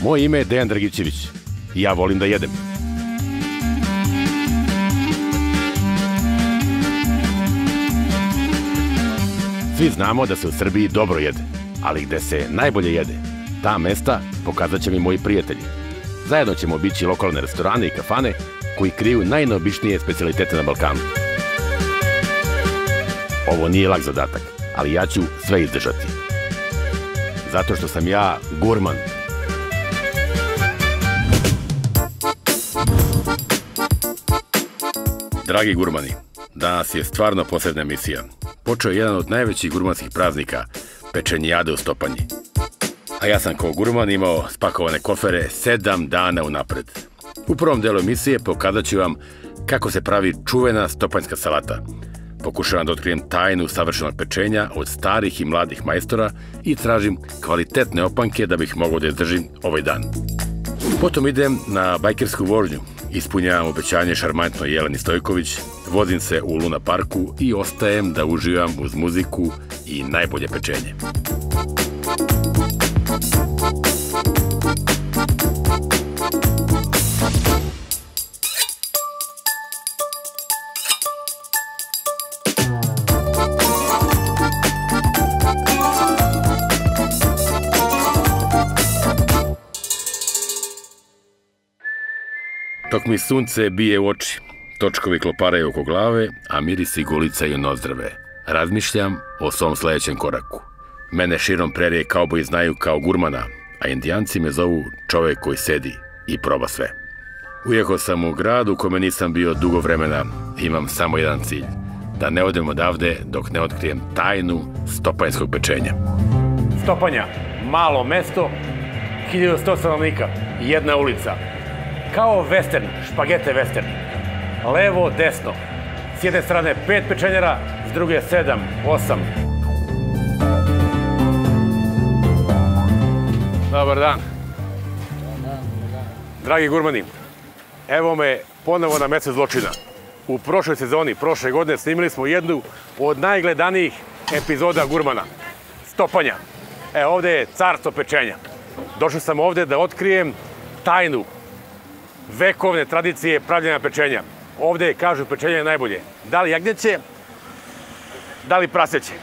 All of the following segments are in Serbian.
Moje ime je Dejan Dragićević i ja volim da jedem. Svi znamo da se u Srbiji dobro jede, ali gde se najbolje jede, ta mesta pokazat će mi moji prijatelji. Zajedno ćemo obići lokalne restorane i kafane koji kriju najneobičnije specijalitete na Balkanu. Ovo nije lak zadatak, ali ja ću sve izdržati. Zato što sam ja gurman. Dragi gurmani, danas je stvarno posebna emisija. Počeo je jedan od najvećih gurmanskih praznika, pečenjijade u Stopanji. A ja sam kao gurman imao spakovane kofere 7 dana unapred. U prvom delu emisije pokazat ću vam kako se pravi čuvena stopanjska salata. Pokušavam da otkrijem tajnu savršenog pečenja od starih i mladih majstora i tražim kvalitetne opanke da bih mogao da izdržim ovaj dan. Potom idem na bajkersku vožnju, ispunjavam obećanje šarmantnoj Jeleni Stojković, vozim se u Luna parku i ostajem da uživam uz muziku i najbolje pečenje. Dok mi sunce bije u oči, točkovi kloparaju oko glave, a mirisi gulicaju nozdrave. Razmišljam o svom sledećem koraku. Mene širom prerije kauboji znaju kao gurmana, a Indijanci me zovu čovek koji sedi i proba sve. Ujehao sam u grad u kome nisam bio dugo vremena, imam samo jedan cilj, da ne odem odavde dok ne otkrijem tajnu stopanjskog pečenja. Stopanja, malo mesto, 1100 stanovnika, jedna ulica. Kao western, špagete western. Levo, desno. S jedne strane 5 pečenjara, s druge 7, 8. Dobar dan. Dragi gurmani, evo me ponovo na mesto zločina. U prošloj sezoni, prošle godine, snimili smo jednu od najgledanijih epizoda gurmana. Stopanja. Evo ovde je carstvo pečenja. Došao sam ovde da otkrijem tajnu vekovne tradicije pravljenja pečenja. Ovde kažu pečenje je najbolje. Da li jagnjeće, da li praseće.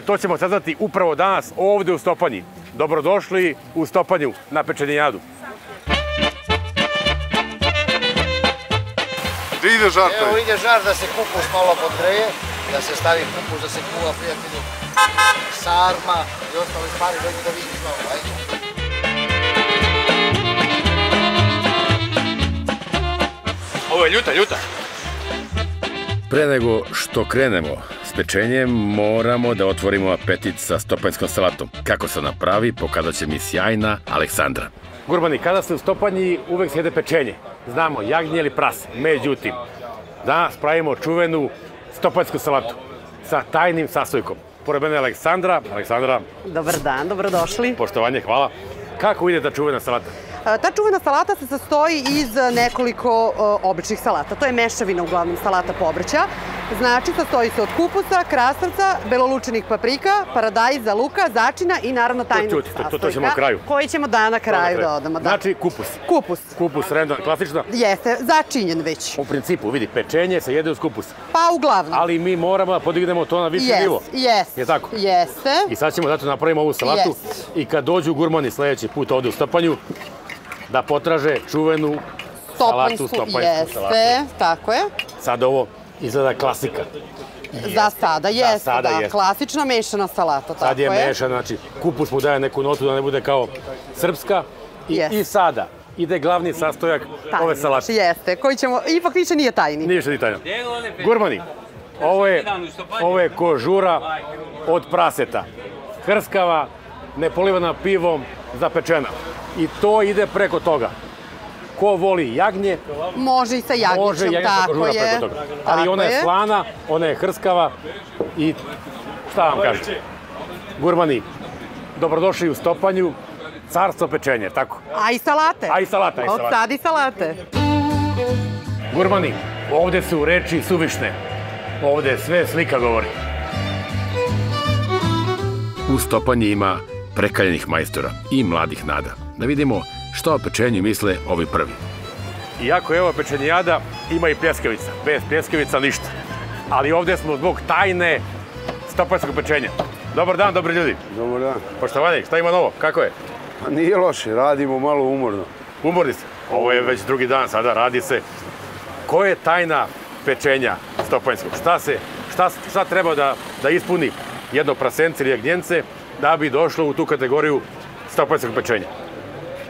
To ćemo saznati upravo danas ovde u Stopanji. Dobrodošli u Stopanju na pečenjijadu. Gde ide žar? Evo ide žar da se kupus malo podgreje, da se stavi kupus, da se kuva, prijatelji, sarma i ostale stvari, dođi da vidiš malo, ajde. Ovo je ljuta. Pre nego što krenemo s pečenjem, moramo da otvorimo apetit sa stopanjskom salatom. Kako se napravi, pokazat će mi sjajna Aleksandra. Gurmani, kada ste u Stopanji, uvek se jede pečenje. Znamo, jagnje ili prase. Međutim, danas pravimo čuvenu stopanjsku salatu sa tajnim sastojkom. Pored mene je Aleksandra. Aleksandra. Dobar dan, dobrodošli. Poštovanje, hvala. Kako ide ta čuvena salata? Ta čuvena salata se sastoji iz nekoliko običnih salata. To je mešavina uglavnom salata povrća. Znači, sastoji se od kupusa, krastavca, belolučenih paprika, paradajza, luka, začina i naravno tajnog sastojka. To ćemo na kraju. Koji ćemo na kraju da odamo. Znači, kupus. Kupus. Kupus, renda, klasično. Jeste, začinjen već. U principu, vidi, pečenje se jede uz kupus. Pa uglavnom. Ali mi moramo da podignemo to na viši nivo. Jeste. Je tako? Jeste. I sad ćemo zato napravimo ovu salatu. I kad dođu gurmani sledeći put ovde u Stopanju, da potraže čuvenu salatu, stopanjsku salatu. Jeste, tako je. Sad ovo izgleda klasika. Za sada, jeste, da. Klasična mešana salata, tako je. Sad je mešana, znači kupus mu daje neku notu da ne bude kao srpska. I sada ide glavni sastojak ove salate. Jeste, koji ćemo, ipak više nije tajni. Nije više ni tajno. Gurmani, ovo je kožura od praseta. Hrskava, nepolivana pivom, zapečena. I to ide preko toga. Ko voli jagnje, može i sa jagnjećom, tako je. Ali ona je slana, ona je hrskava i šta vam kažem? Gurmani, dobrodošli u Stopanju, carstvo pečenje, tako? A i salate. Od sad i salate. Gurmani, ovde su reči suvišne. Ovde sve slika govori. U Stopanji ima prekaljenih majstora i mladih nada. Da vidimo Šta o pečenju misle ovi prvi? Iako je ova pečenijada, ima i pljeskavica. Bez pljeskavica ništa. Ali ovdje smo zbog tajne stopanjskog pečenja. Dobar dan, dobri ljudi. Dobar dan. Poštovani, šta ima novo? Kako je? Nije loše, radimo malo umorno. Umorni se. Ovo je već drugi dan, sada radi se. Koja je tajna pečenja stopanjskog? Šta treba da ispuni jedno prasence ili jagnjence da bi došlo u tu kategoriju stopanjskog pečenja?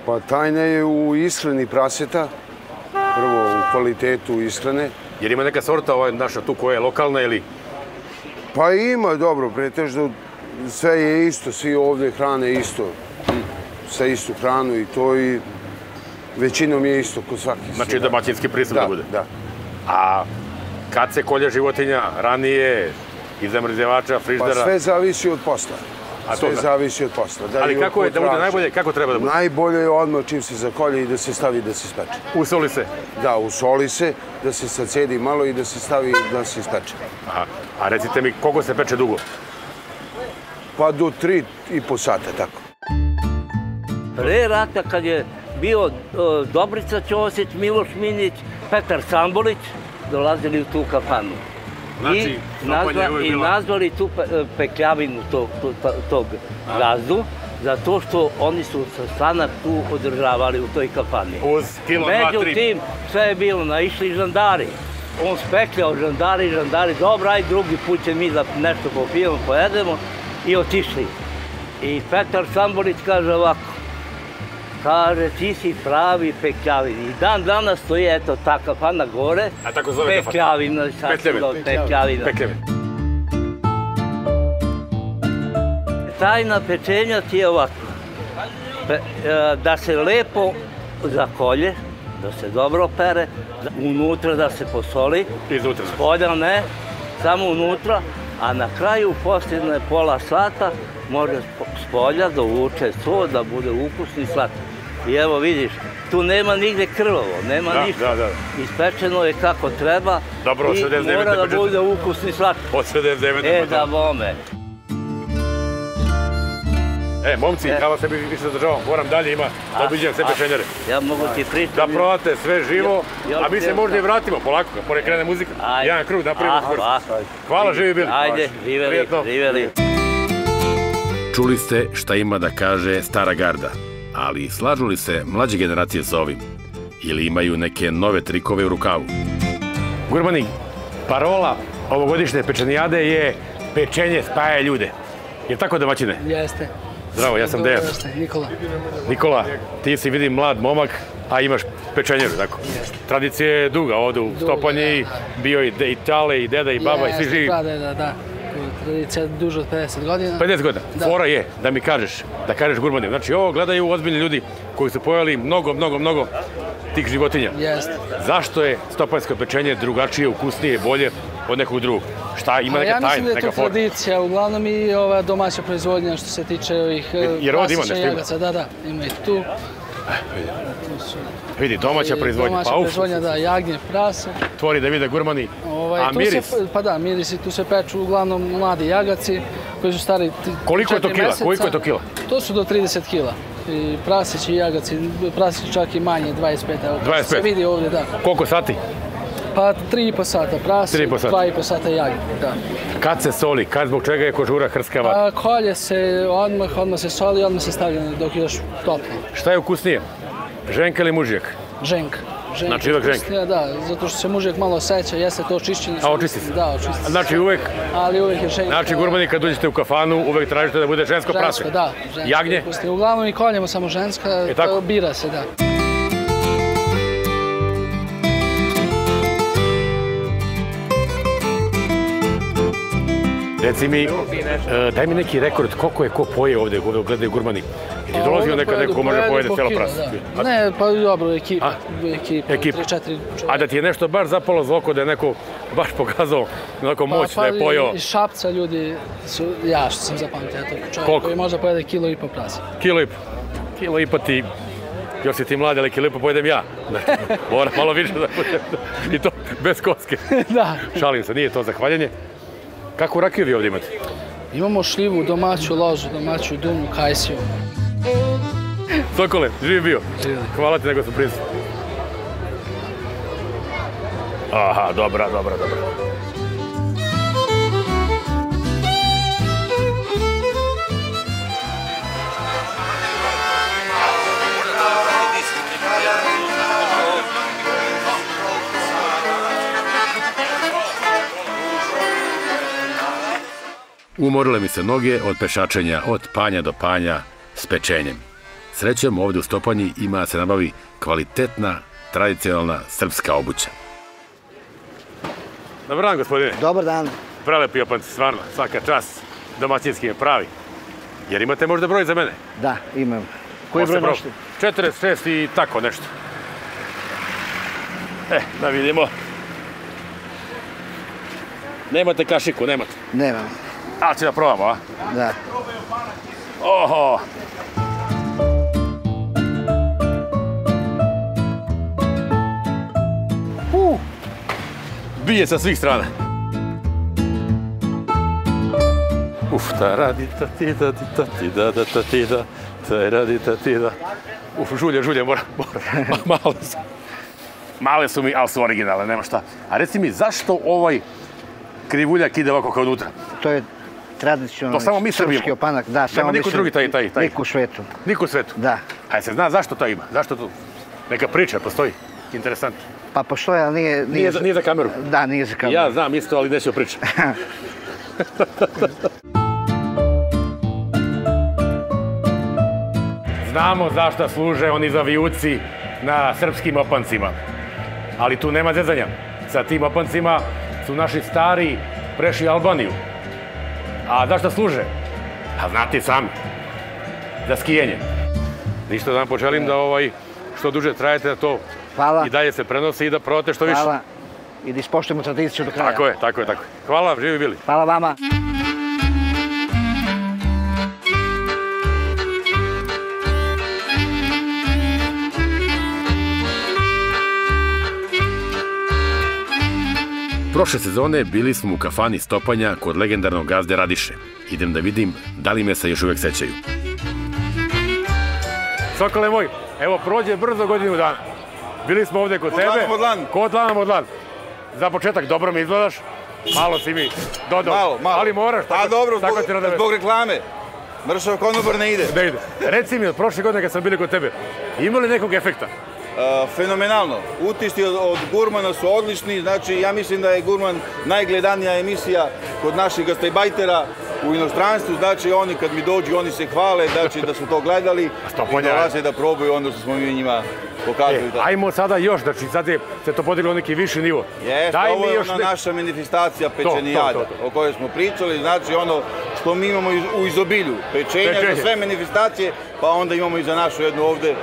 Pa tajna je u ishrani praseta, prvo u kvalitetu ishrane. Jer ima neka sorta naša tu koja je lokalna ili... Pa ima, dobro, pretežno sve je isto, svi ovdje hrane isto, sa istu hranu i to i većinom je isto kod svaki. Znači domaćinski pristup da bude? Da. A kad se kolje životinja, ranije, iz zamrzivača, friždera? Pa sve zavisi od posla. Sve zavisi od posla. Ali kako je da bude najbolje, kako treba da bude? Najbolje je odmah čim se zakolje i da se stavi da se ispeče. Usoli se? Da, usoli se, da se sacedi malo i da se stavi da se ispeče. Aha. A recite mi, koliko se peče dugo? Pa do 3,5 sata, tako. Pre rata kad je bio Dobrica Ćosić, Miloš Minić, Petar Sambolić, dolazili u tu kafanu. I nazvali tu pekljavinu tog gazdu, zato što oni su sastanak tu održavali u toj kafani. Uz kilo, 2, 3. Međutim, sve je bilo, naišli žandari. On spekljao žandari, dobro, aj drugi put će mi da nešto popijemo, pojedemo i otišli. I Petar Sambolić kaže ovako, kaže, ti si pravi pekljavin. I dan danas stoji, eto, ta kafana gore. A tako zove kafana? Pekljavina. Tajna pečenja ti je ovako. Da se lepo zakolje, da se dobro pere, unutra da se posoli. Iznutra? Spolja ne, samo unutra. A na kraju, posljedne pola sata, može spolja da uvuče so, da bude ukusni slatki. I evo vidiš, tu nema nigde krvavo, nema ništa. Ispečeno je kako treba i mora da bude ukusni slatki. Od 79. Da bome. Momci, ja vas sebi više zadržavam, moram dalje, ima da obiđem sve pečenjare. Ja mogu ti pričati. Da probate sve živo, a mi se možda i vratimo polako, pored krene muzika. Jedan krug napravimo skoro. Hvala, živi bili. Ajde, živeli. Čuli ste šta ima da kaže stara garda, ali slažu li se mlađe generacije sa ovim? Ili imaju neke nove trikove u rukavu? Gurmani, parola ovogodišnje pečenijade je pečenje spaja ljude. Je tako, domaćine? Jeste. Zdravo, ja sam Dejan. Nikola. Nikola, ti si vidim mlad momak, a imaš pečenjeru, tako? Tradicija je duga ovdje u Stopanji, bio i tale, i deda, i baba, i svi živi. Da. Tradicija je duže od 50 godina. 50 godina. Fora je da mi kažeš, da kažeš gurmanima. Znači, ovo gledaju ozbiljni ljudi koji su pojeli mnogo tih životinja. Jeste. Zašto je stopanjsko pečenje drugačije, ukusnije, bolje od nekog drugog? Šta, ima neka tajna, neka fora? Ja mislim da je to tradicija, uglavnom i ova domaća proizvodnja što se tiče ovih klasičnih jagaca. Da, ima i tu. Vidi, domaća proizvodnja. Domaća proizvodnja, da, jagnje, prase. Tvori da vide gurmani. A miris? Pa da, mirisi, tu se peču uglavnom mladi jagaci koji su stari 4 meseca. Koliko je to kila? To su do 30 kila. I praseći i jagaci, praseći čak i manje, 25. 25? Se vidi ovdje, da. Koliko sati? Pa 3,5 sata prase, 2,5 sata jagnje, da. Kad se soli? Kad, zbog čega je kožura hrskava? Kolje se odmah se soli i odmah se stavlja dok je još toplo. Šta je ukusnije? Ženka ili mužijak? Ženka. Znači uvek ženka? Da, zato što se mužijak malo osjeća, jeste to očišćenje. A očisti se? Da, očisti se. Znači uvek? Ali uvek je ženka. Znači gurmani kad uđete u kafanu uvek tražite da bude žensko prase? Žensko, da. Jagnje? Uglavnom i koljemo samo ženska, bira se, da. Reci mi, daj mi neki rekord, koliko je ko poje ovdje, gledaju gurmani? Ti dolazio nekad neko ko može pojede cijelo prase? Ne, pa dobro, ekipa. 3-4. A da ti je nešto baš zapalo za oko, da je neko baš pokazao onako moć da je pojeo? Iz Šapca ljudi su, ja što sam zapamtio, čovjek koji možda pojede 1,5 kila prase. 1,5 kila? 1,5 ti, još si ti mladi, ali 1,5 kila pojedem ja. Mora malo više da pojedem. I to bez koske. Da. Šalim se, nije to zahvaljenje. Kakvu rakiju vi ovdje imate? Imamo šljivu, domaću ložu, domaću dumu, kajsiju. Sokole, živi bio. Hvala ti nego sam princu. Aha, dobra. Umorile mi se noge od pešačenja, od panja do panja s pečenjem. Srećom, ovdje u Stopanji ima da se nabavi kvalitetna, tradicionalna srpska obuća. Dobar dan, gospodine. Dobar dan. Prelepi opanci, stvarno, svaka čast, domaćinski je pravi. Jer imate možda broj za mene? Da, imam. Koji broj nošte? 46 i tako nešto. Da vidimo. Nemate kašiku, nemate? Nemam. Ali će da probamo, a? Da. Oho! Bije sa svih strana. Ta radi ta ti da ti ta ti da da ta ti da ta radi ta ti da. Žulje, mora. Male su mi, ali su originalne, nema šta. A reci mi, zašto ovaj krivuljak ide ovako kao unutra? To je tradicionalni srpski opanak. Da, nema niko drugi taj. Niko u svetu. Niko u svetu? Da. A se zna zašto to ima? Zašto tu? Neka priča postoji. Interesantno. Pa postoji, ali nije... Nije za kameru? Da, nije za kameru. Ja znam isto, ali neću pričati. Znamo zašto služe oni zavijuci na srpskim opancima. Ali tu nema zezanja. Sa tim opancima su naši stari prešli Albaniju. A zašto služe? A znate sami. Za skijenje. Ništa da vam poželim da što duže trajete da to i dalje se prenosi i da probate što više. Hvala. I da ispoštujemo tradiciju do kraja. Tako je. Hvala, živi bili. Hvala vama. Prošle sezone bili smo u kafani Stopanja kod legendarnog gazde Radiše. Idem da vidim da li me se još uvek sećaju. Sokole moj, evo prođe brzo godinu dana. Bili smo ovdje kod tebe. Kod Lana Modlan. Za početak dobro mi izgledaš. Malo si mi dodao. Malo. Ali moraš. A dobro, zbog reklame. Mršav konobar ne ide. Ne ide. Reci mi, od prošle godine kad sam bili kod tebe, ima li nekog efekta? Fenomenalno. Utisci od Gurmana su odlični. Znači, ja mislim da je Gurman najgledanija emisija kod naših gastajbajtera u inostranstvu. Znači, oni kad mi dođu, oni se hvale, znači da su to gledali i dolaze da probaju ono što smo mi njima pokazali. Ajmo sada još, znači sad se to podiglo neki viši nivo. Jeste, ovo je ona naša manifestacija pečenijada o kojoj smo pričali. Znači, ono što mi imamo u izobilju. Pečenja za sve manifestacije, pa onda imamo i za našu jednu ovde.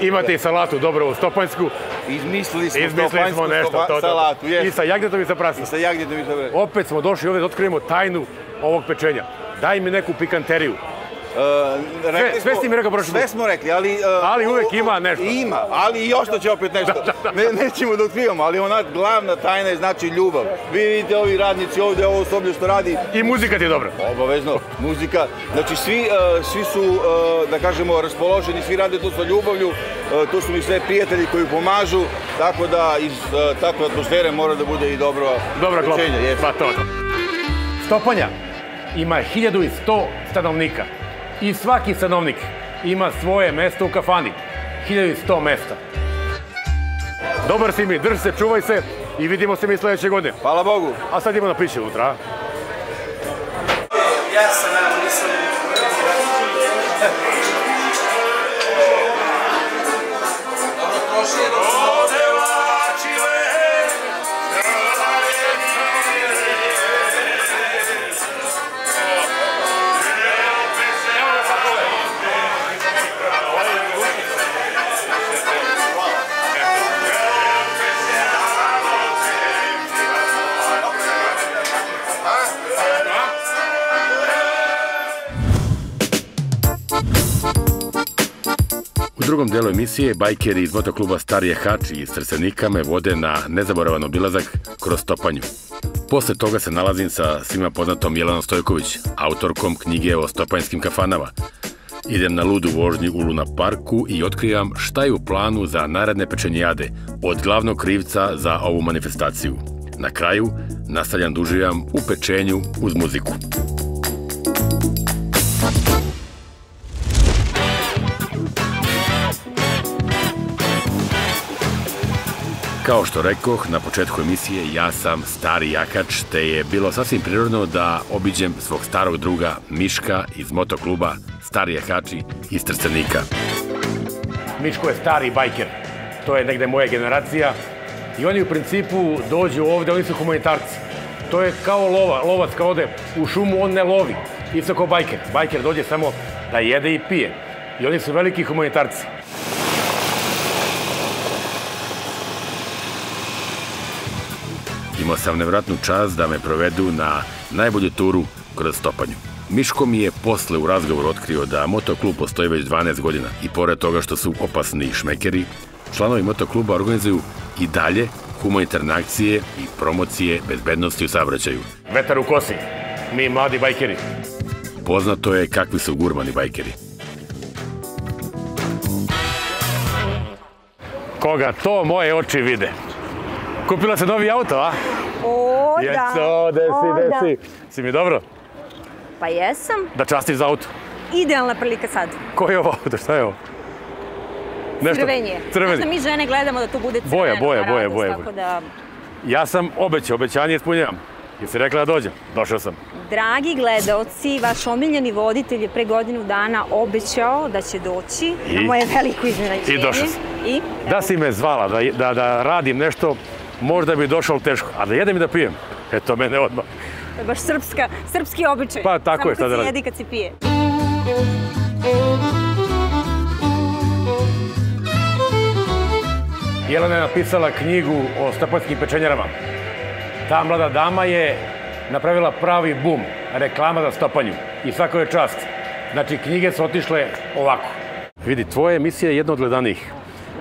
Imate i salatu dobro u Stopanjsku. Izmislili smo stopanjsku salatu. I sa jagnjetom i sa prasom. Opet smo došli ovdje da otkrijemo tajnu ovog pečenja. Daj mi neku pikanteriju. Sve si mi rekao prošli. Sve smo rekli, ali... Ali uvek ima nešto. Ima, ali i još će opet nešto. Nećemo da otkrivamo, ali ona glavna tajna je znači ljubav. Vi vidite ovi radnici ovdje, ovo osoblje što radi. I muzika ti je dobra. Obavezno, muzika. Znači svi su, da kažemo, raspoloženi, svi rade to sa ljubavlju. Tu su mi sve prijatelji koji pomažu, tako da iz takve atmosfere mora da bude i dobro pečenje. Pa to. Stopanja ima 1100 stanovnika. I svaki stanovnik ima svoje mesto u kafani. 1100 mesta. Dobar si mi, drži se, čuvaj se i vidimo se mi sljedeće godine. Hvala Bogu. A sad idemo na piće unutra. Ja sam, nisam... U drugom delu emisije bajkeri iz motokluba Starije Hač iz Trstenika me vode na nezaboravan obilazak kroz Stopanju. Posle toga se nalazim sa svima poznatom Jelenom Stojković, autorkom knjige o stopanjskim kafanama. Idem na ludu vožnju u Luna parku i otkrivam šta je u planu za naredne pečenjade od glavnog krivca za ovu manifestaciju. Na kraju nastavljam da uživam u pečenju uz muziku. Kao što rekoh na početku emisije, ja sam stari jakač, te je bilo sasvim prirodno da obiđem svog starog druga Miška iz motokluba Stari jakači iz Trstenika. Miško je stari bajker, to je negde moja generacija i oni u principu dođu ovde, oni su humanitarci. To je kao lovac kad ode u šumu, on ne lovi, isto kao bajker. Bajker dođe samo da jede i pije i oni su veliki humanitarci. Imao sam nevratnu čast da me provedu na najbolju turu kroz Stopanju. Miško mi je posle u razgovoru otkrio da motoklub postoji već 12 godina i pored toga što su opasni šmekeri, članovi motokluba organizuju i dalje humanitarne akcije i promocije bezbednosti u saobraćaju. Vetar u kosi, mi mladi bajkeri. Poznato je kakvi su gurmani bajkeri. Koga to moje oči vide. Kupila se novi auto, a? O, da. Jeco, desi. Si mi dobro? Pa jesam. Da častiš za auto? Idealna prilika sad. Ko je ovo auto? Šta je ovo? Crvenje. Znaš da mi žene gledamo da to bude crveno. Boja. Tako da... Ja sam obećanje ispunjavam. Jesi rekla da dođem? Došao sam. Dragi gledaoci, vaš omiljeni voditelj je pre godinu dana obećao da će doći na moje veliko iznenađenje. I došao sam. Da si me zvala da radim nešto, možda bi došao teško, a da jedem i da pijem. Eto, mene odmah. To je baš srpski običaj. Pa tako je, šta da radim. Samo kad se jedi, kad se pije. Jelena je napisala knjigu o stopanjskim pečenjarama. Ta mlada dama je napravila pravi bum, reklama za Stopanju. I svako je čast. Znači, knjige su otišle ovako. Vidi, tvoja emisija je jedna od gledanijih.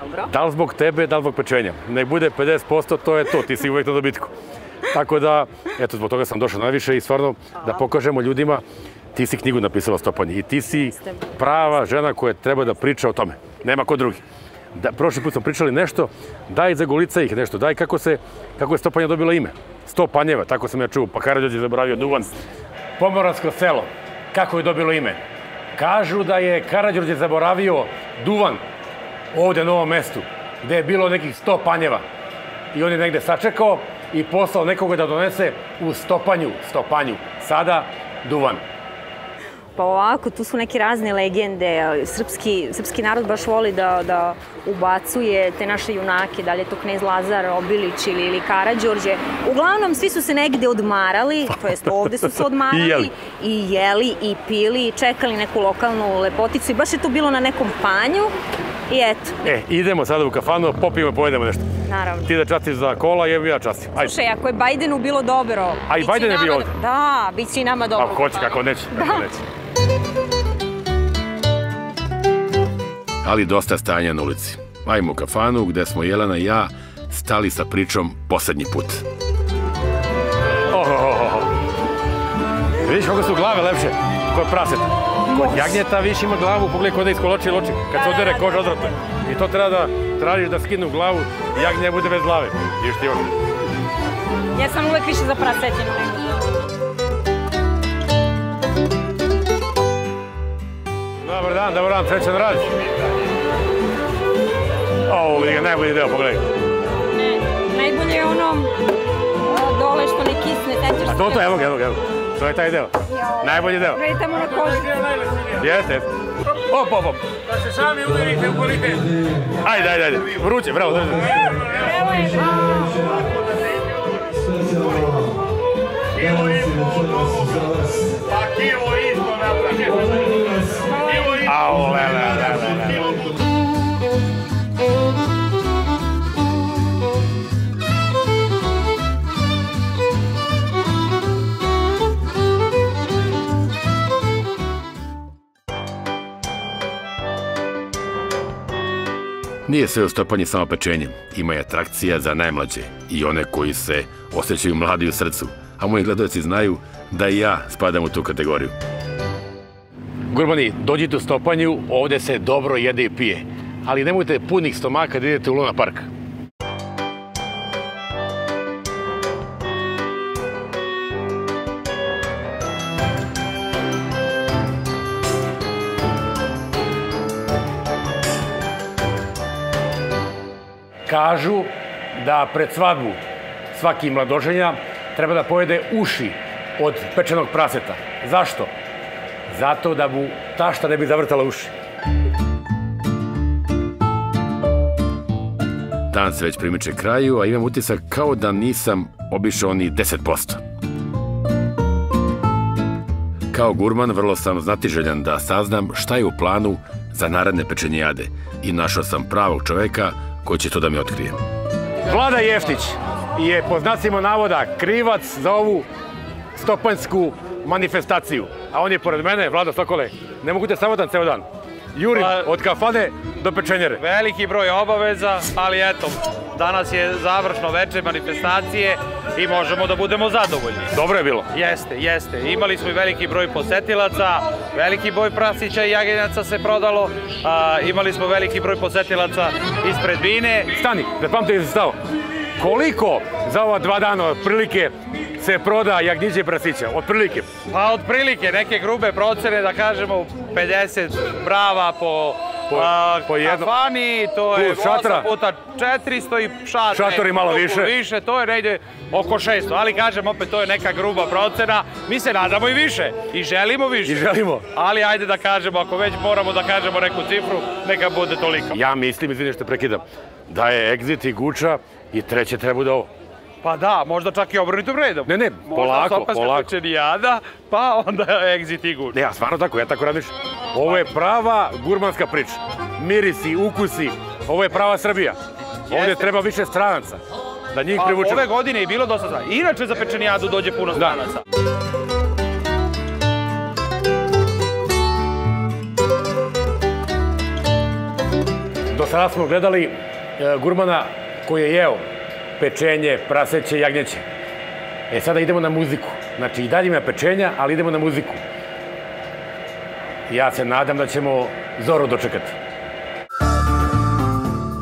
Dobro. Da li zbog tebe, da li zbog pečenja. Nek bude 50%, to je to, ti si uvijek na dobitku. Tako da, eto, zbog toga sam došao najviše i stvarno da pokažemo ljudima, ti si knjigu napisala o Stopanji i ti si prava žena koja treba da priča o tome. Nema ko drugi. Prošli put smo pričali nešto, daj za Golica ih nešto, daj kako je Stopanja dobila ime. Stopanjeva, tako sam ja čuo, pa Karađorđe je zaboravio Duvan. Pomoravsko selo, kako je dobilo ime? Kažu da je Karađorđe zaboravio Duvan ovde na ovom mestu, gde je bilo nekih 100 panjeva. I on je negde sačekao i poslao nekoga da donese u Stopanju, sada Duvan. Pa ovako, tu su neke razne legende. Srpski narod baš voli da ubacuje te naše junake, da li je to knez Lazar, Obilić ili Karađorđe. Uglavnom, svi su se negde odmarali, to jest ovde su se odmarali, i jeli, i pili, i čekali neku lokalnu lepoticu. I baš je to bilo na nekom panju. I eto. Idemo sada u kafanu, popijemo, pojedemo nešto. Naravno. Ti da častiš za kola, ja častim. Slušaj, ako je Bajdenu bilo dobro... A i Bajden je bio ovdje? Da, bit će i nama dobro. Pa hoće, kako neće. Ali dosta stanja na ulici. Ajmo u kafanu gde smo Jelena i ja stali sa pričom poslednji put. Vidiš kako su glave lepše, kod praseta. Kod jagnjeta više ima glavu, pogledaj kod da iskoloči loči, kad se odere koža odvratno. I to treba da tražiš da skinu glavu i jagnja bude bez glave. Vidiš ti ovdje. Ja sam uvek više za prasetinu. Dobar dan, srećan rad. Vidi ga, najbolji deo, pogledaj. Ne, najbolje je ono dole što ne kisne, sećaš se. A to, evo ga. To je taj deo. Najbolji deo. Gledaj tamo na koži. Jeste. Op. Da se sami uverite u kvalitet. Ajde. Vruće, bravo. Evo je. Kilo i pol, pa kilo isto napravite. Au, le. Nije sve u Stopanji samo pečenje. Ima i atrakcija za najmlađe i one koji se osjećaju mladi u srcu. A moji gledalci znaju da i ja spadam u tu kategoriju. Gurmani, dođite u Stopanju, ovde se dobro jede i pije. Ali nemojte punih stomaka da idete u Luna Park. Kažu da pred svadbu svaki mladoženja treba da pojede uši od pečenog praseta. Zašto? Zato da mu tašta ne bi zavrtala uši. Dan se već primiče kraju, a imam utisak kao da nisam obišao ni 10%. Kao gurman vrlo sam znatiželjan da saznam šta je u planu za naredne pečenijade i našao sam pravog čoveka koji će to da mi otkrije. Vlada Jeftić je po znacima navoda krivac za ovu stopanjsku manifestaciju. A on je pored mene, Vlado Sokole, ne mogu te savodan ceo dan. Jurim od kafane do pečenjere. Veliki broj obaveza, ali eto, danas je završno veče manifestacije i možemo da budemo zadovoljni. Dobro je bilo. Jeste. Imali smo i veliki broj posetilaca, veliki broj prasića i jagenjaca se prodalo, imali smo veliki broj posetilaca ispred Bine. Stani, da pamte da si stao. Koliko za ova 2 dana otprilike se proda jagnjiće i prasića? Otprilike? Pa otprilike, neke grube procene, da kažemo 50 brava po kafani, to je 8 puta 400 i šator i malo više. To je negdje oko 600, ali kažem opet, to je neka gruba procena. Mi se nadamo i više i želimo više. Ali ajde da kažemo, ako već moramo da kažemo neku cifru, neka bude toliko. Ja mislim, izvini što prekidam, da je Exit i Guča i treće treba da ovo. Pa da, možda čak i obrnutim redom. Ne, polako. Možda Stopanjska pečenijada, pa onda Exit i Guča. Ne, ja stvarno tako, ja tako razmišljam. Ovo je prava gurmanska priča. Mirisi, ukusi, ovo je prava Srbija. Ovdje treba više stranaca, da njih privučemo. Ove godine je bilo dosta stranaca. Inače za pečenijadu dođe puno stranaca. Do sada smo gledali gurmana koji je jeo pečenje, praseće, jagnjeće. Sada idemo na muziku. Znači, i dalje ima pečenja, ali idemo na muziku. Ja se nadam da ćemo zoru dočekati.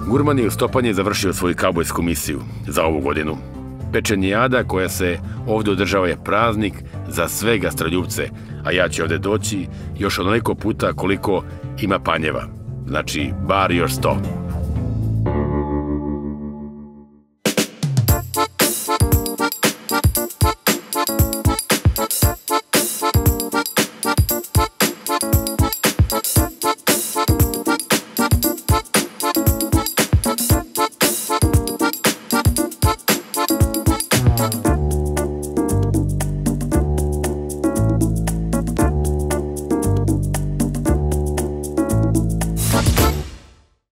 Gurman je u Stopanji završio svoju kaubojsku misiju za ovu godinu. Pečenijada koja se ovdje održava je praznik za sve gastroljubce, a ja ću ovdje doći još onoliko puta koliko ima panjeva. Znači, bar još 100.